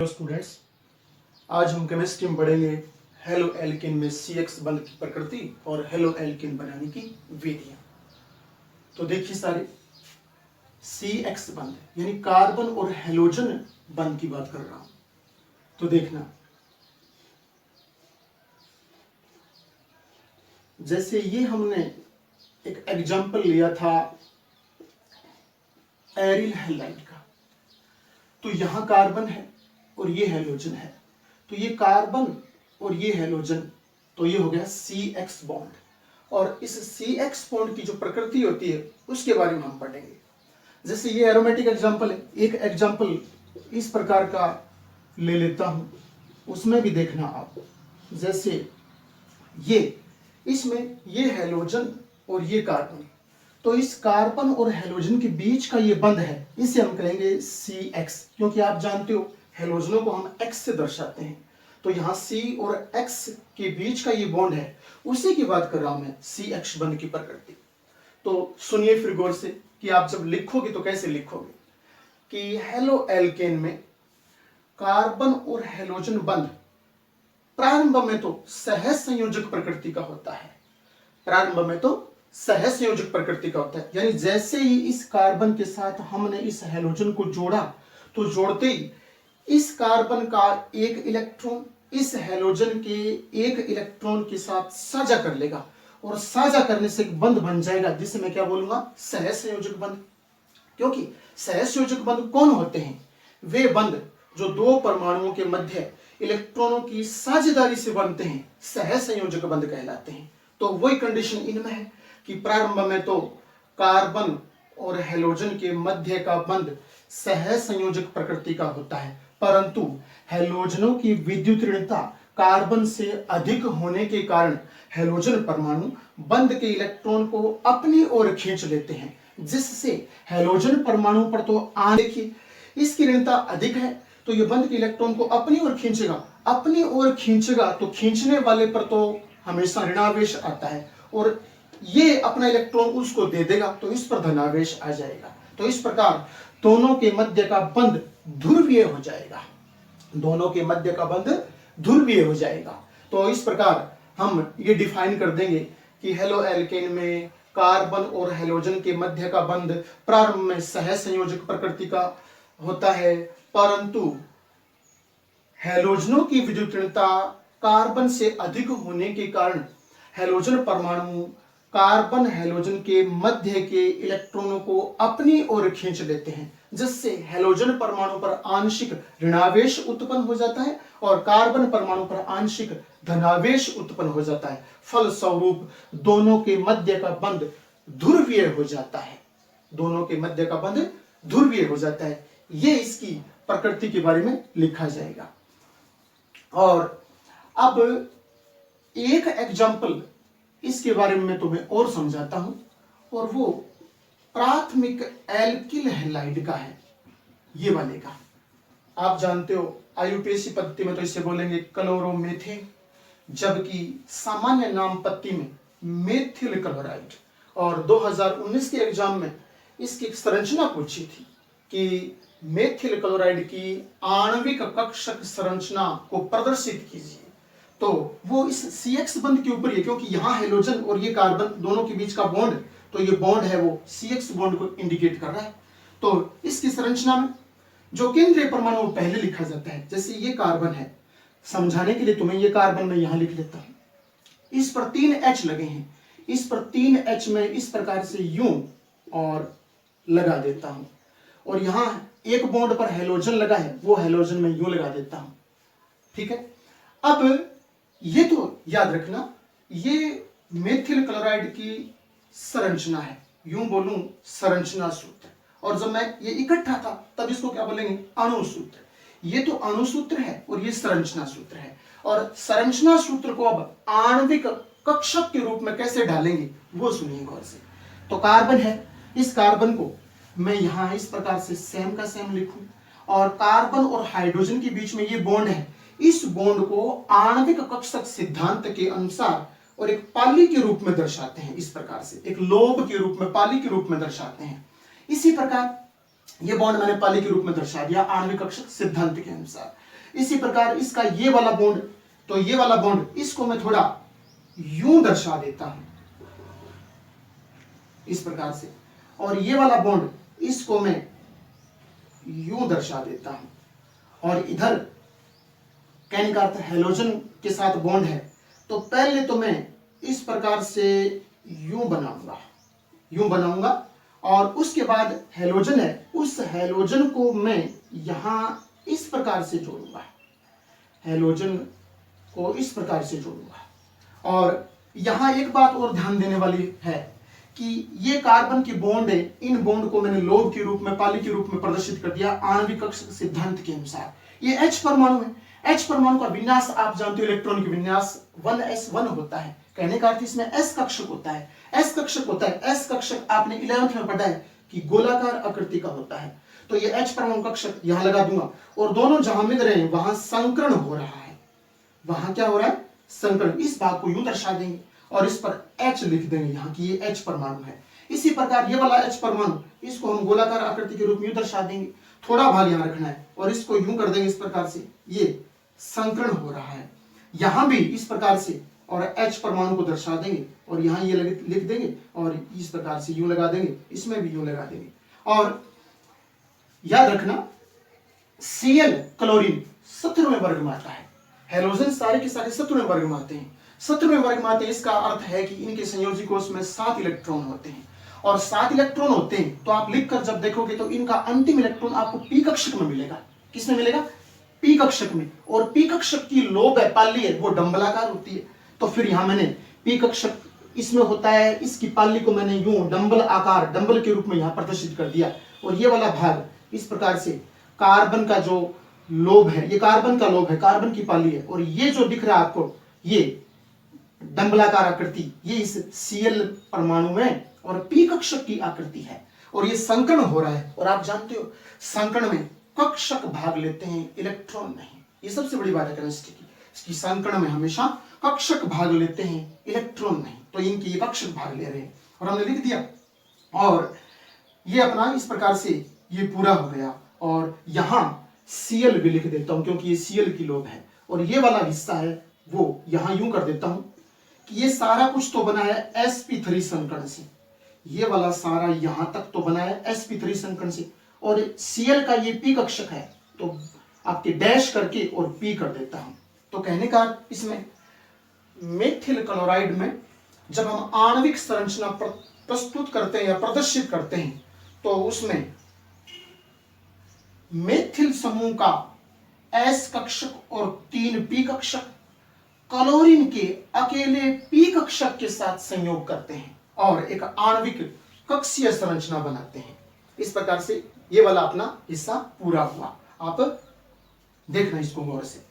Hello students, आज हम chemistry में पढ़ेंगे हेलो एल्केन में CX बंध की प्रकृति और हेलो एल्केन बनाने की विधियां। तो देखिए सारे, CX बंध यानी कार्बन और हेलोजन बंध की बात कर रहा हूं। तो देखना, जैसे ये हमने एक एग्जाम्पल लिया था एरिल हैलाइड का, तो यहां कार्बन है और ये हेलोजन है, तो ये कार्बन और ये हेलोजन, तो ये हो गया CX बॉन्ड। और इस CX बॉन्ड की जो प्रकृति होती है उसके बारे में हम पढ़ेंगे। जैसे ये एरोमेटिक एग्जांपल है, एक एग्जांपल इस प्रकार का ले लेता हूं, उसमें भी देखना आप। जैसे ये, इसमें ये हेलोजन और ये कार्बन, तो इस कार्बन और हेलोजन के बीच का ये बंध है, इसे हम कहेंगे CX, क्योंकि आप जानते हो हेलोजनों को हम X से दर्शाते हैं। तो यहाँ C और X के बीच का ये बॉन्ड है, उसी की बात कर रहा हूं मैं, CX बंध की प्रकृति। तो सुनिए फिर गौर से कि आप जब लिखोगे तो कैसे लिखोगे कि हेलो एल्केन में कार्बन और हेलोजन बंध प्रारंभ में तो सहज संयोजक प्रकृति का होता है। प्रारंभ में तो सहज संयोजक प्रकृति का होता है, यानी जैसे ही इस कार्बन के साथ हमने इस हेलोजन को जोड़ा, तो जोड़ते ही इस कार्बन का एक इलेक्ट्रॉन इस हेलोजन के एक इलेक्ट्रॉन के साथ साझा कर लेगा, और साझा करने से एक बंध बन जाएगा, जिसे मैं क्या बोलूंगा, सहज संयोजक बंध। क्योंकि सहज संयोजक बंध कौन होते हैं? वे बंध जो दो परमाणुओं के मध्य इलेक्ट्रॉनों की साझेदारी से बनते हैं, सहज संयोजक बंध कहलाते हैं। तो वही कंडीशन इनमें है कि प्रारंभ में तो कार्बन और हेलोजन के मध्य का बंध सहज संयोजक प्रकृति का होता है, परंतु हेलोजनों की विद्युत ऋणता कार्बन से अधिक होने के कारण हेलोजन परमाणु बंध के इलेक्ट्रॉन को अपनी ओर खींच लेते हैं, जिससे हेलोजन परमाणु पर तो देखिए इसकी ऋणता अधिक है, तो ये बंध के इलेक्ट्रॉन को अपनी ओर खींचेगा। अपनी ओर खींचेगा तो खींचने वाले पर तो हमेशा ऋणावेश आता है, और ये अपना इलेक्ट्रॉन उसको दे देगा, तो इस पर धनावेश आ जाएगा। तो इस प्रकार दोनों के मध्य का बंध ध्रुवीय हो जाएगा। दोनों के मध्य का बंध ध्रुवीय हो जाएगा। तो इस प्रकार हम ये डिफाइन कर देंगे कि हेलो एल्केन में कार्बन और हेलोजन के मध्य का बंध प्रारंभ में सहज संयोजक प्रकृति का होता है, परंतु हेलोजनों की विद्युत ऋणता कार्बन से अधिक होने के कारण हेलोजन परमाणु कार्बन हेलोजन के मध्य के इलेक्ट्रॉनों को अपनी ओर खींच लेते हैं, जिससे हेलोजन परमाणु पर आंशिक ऋणावेश उत्पन्न हो जाता है और कार्बन परमाणु पर आंशिक धनावेश उत्पन्न हो जाता है। फलस्वरूप दोनों के मध्य का बंध ध्रुवीय हो जाता है। दोनों के मध्य का बंध ध्रुवीय हो जाता है। ये इसकी प्रकृति के बारे में लिखा जाएगा। और अब एक एग्जाम्पल इसके बारे में तुम्हें और समझाता हूं, और वो प्राथमिक एल्किल हैलाइड का है, ये वाले का। आप जानते हो IUPAC पद्धति में तो इसे बोलेंगे क्लोरोमेथेन, जबकि सामान्य नाम पद्धति में मेथिल क्लोराइड। और 2019 के एग्जाम में इसकी एक संरचना पूछी थी कि मेथिल क्लोराइड की आणविक कक्षक संरचना को प्रदर्शित कीजिए, तो वो इस CX बंध के ऊपर है, क्योंकि यहाँ हेलोजन और ये कार्बन दोनों के बीच का बॉन्ड, तो ये बॉन्ड है वो CX बॉन्ड को इंडिकेट कर रहा है। तो इसकी संरचना में जो केंद्रीय परमाणु पहले लिखा जाता है, जैसे ये कार्बन है, समझाने के लिए तुम्हें ये कार्बन में यहां लिख लेता हूं, इस पर 3 H लगे हैं, इस पर 3 H में इस प्रकार से यूं और लगा देता हूं, और यहां एक बॉन्ड पर हेलोजन लगा है, वो हेलोजन में यूं लगा देता हूं। ठीक है, अब ये तो याद रखना, ये मेथिल क्लोराइड की संरचना है, यूं बोलूं संरचना सूत्र। और जब मैं ये इकट्ठा था तब इसको क्या बोलेंगे, अणु सूत्र। ये तो अणु सूत्र है और ये संरचना सूत्र है। और संरचना सूत्र को अब आणविक कक्षक के रूप में कैसे डालेंगे वो सुनिए गौर से। तो कार्बन है, इस कार्बन को मैं यहां इस प्रकार से सेम का सेम लिखूं, और कार्बन और हाइड्रोजन के बीच में ये बॉन्ड है, इस बॉन्ड को आणविक कक्षक सिद्धांत के अनुसार और एक पाली के रूप में दर्शाते हैं। इस प्रकार से एक लोब के रूप में, पाली के रूप में दर्शाते हैं। इसी प्रकार ये बॉन्ड मैंने पाली के रूप में दर्शा दिया आणविक कक्षक सिद्धांत के अनुसार। इसी प्रकार इसका ये वाला बॉन्ड, तो ये वाला बॉन्ड इसको मैं थोड़ा यूं दर्शा देता हूं इस प्रकार से, और ये वाला बॉन्ड इसको मैं यूं दर्शा देता हूं। और इधर कहने का अर्थ हेलोजन के साथ बॉन्ड है, तो पहले तो मैं इस प्रकार से यूं बनाऊंगा और उसके बाद हेलोजन है, उस हेलोजन को मैं यहां इस प्रकार से जोड़ूंगा, हेलोजन को इस प्रकार से जोड़ूंगा। और यहां एक बात और ध्यान देने वाली है कि ये कार्बन की बॉन्ड है, इन बॉन्ड को मैंने लोभ के रूप में, पाली के रूप में प्रदर्शित कर दिया आणविक कक्षक सिद्धांत के अनुसार। ये H परमाणु है, H परमाणु का विन्यास आप जानते हो, इलेक्ट्रॉन की विन्यास 1s1 होता है। कहने का अर्थ इसमें S कक्षक होता है, S कक्षक होता है। S कक्षक आपने 11th में पढ़ा है कि गोलाकार आकृति का होता है। तो ये H परमाणु कक्षक यहां लगा दूंगा, और दोनों जहां मिल रहे हैं वहां संकरण हो रहा है। वहां क्या हो रहा है? संकरण। इस भाग को यूं दर्शा देंगे और इस पर H लिख देंगे यहाँ की ये H परमाणु है। इसी प्रकार ये वाला H परमाणु, इसको हम गोलाकार आकृति के रूप में यूं दर्शा देंगे, थोड़ा भाग यहाँ रखना है और इसको यूं कर देंगे इस प्रकार से, ये संकरण हो रहा है। यहां भी इस प्रकार से और H परमाणु को दर्शा देंगे और यहाँ ये लिख देंगे और इस प्रकार से यूं लगा देंगे, इसमें भी यूं लगा देंगे। और याद रखना Cl क्लोरीन 17वें वर्ग में आता है, हेलोजन सारे के सारे 17वें वर्ग में आते हैं। 17वें वर्ग में आते हैं, इसका अर्थ है कि इनके संयोजी कोष में 7 इलेक्ट्रॉन होते हैं, और 7 इलेक्ट्रॉन होते हैं तो आप लिखकर जब देखोगे तो इनका अंतिम इलेक्ट्रॉन आपको पी कक्षक में मिलेगा। किसमें मिलेगा? पी कक्षक में। और पी कक्षक की लोब है, पाली है, वो डंबलाकार होती है। तो फिर यहां मैंने पी कक्षक इसमें होता है, इसकी पाली को मैंने यूं डंबल आकार, डंबल के रूप में यहां प्रदर्शित कर दिया। और ये वाला भाग इस प्रकार से कार्बन का जो लोब है, ये कार्बन का लोब है, कार्बन की पाली है, और ये जो दिख रहा है आपको ये डंबलाकार आकृति, ये इस Cl परमाणु में और पी कक्षक की आकृति है। और ये संकरण हो रहा है, और आप जानते हो संकरण में कक्षक भाग लेते हैं, इलेक्ट्रॉन नहीं। ये सबसे बड़ी बात है केमिस्ट्री की, इसकी संकरण में हमेशा कक्षक भाग लेते हैं, इलेक्ट्रॉन नहीं। तो इनकी ये कक्षक भाग ले रहे हैं और हमने लिख दिया, और ये अपना इस प्रकार से ये पूरा हो गया। और यहां Cl भी लिख देता हूं क्योंकि ये Cl की लोब है। और ये वाला हिस्सा है वो यहां यूं कर देता हूं कि ये सारा कुछ तो बना है sp3 संकरण से, ये वाला सारा यहां तक तो बना है sp3 संकरण से, और Cl का ये p कक्षक है तो आपके डैश करके और p कर देता हूं। तो कहने का इसमें मेथिल क्लोराइड में जब हम आणविक संरचना प्रस्तुत करते हैं या प्रदर्शित करते हैं तो उसमें मेथिल समूह का S कक्षक और 3 p कक्षक क्लोरीन के अकेले p कक्षक के साथ संयोग करते हैं और एक आणविक कक्षीय संरचना बनाते हैं। इस प्रकार से ये वाला अपना हिस्सा पूरा हुआ। आप देखना इसको गौर से।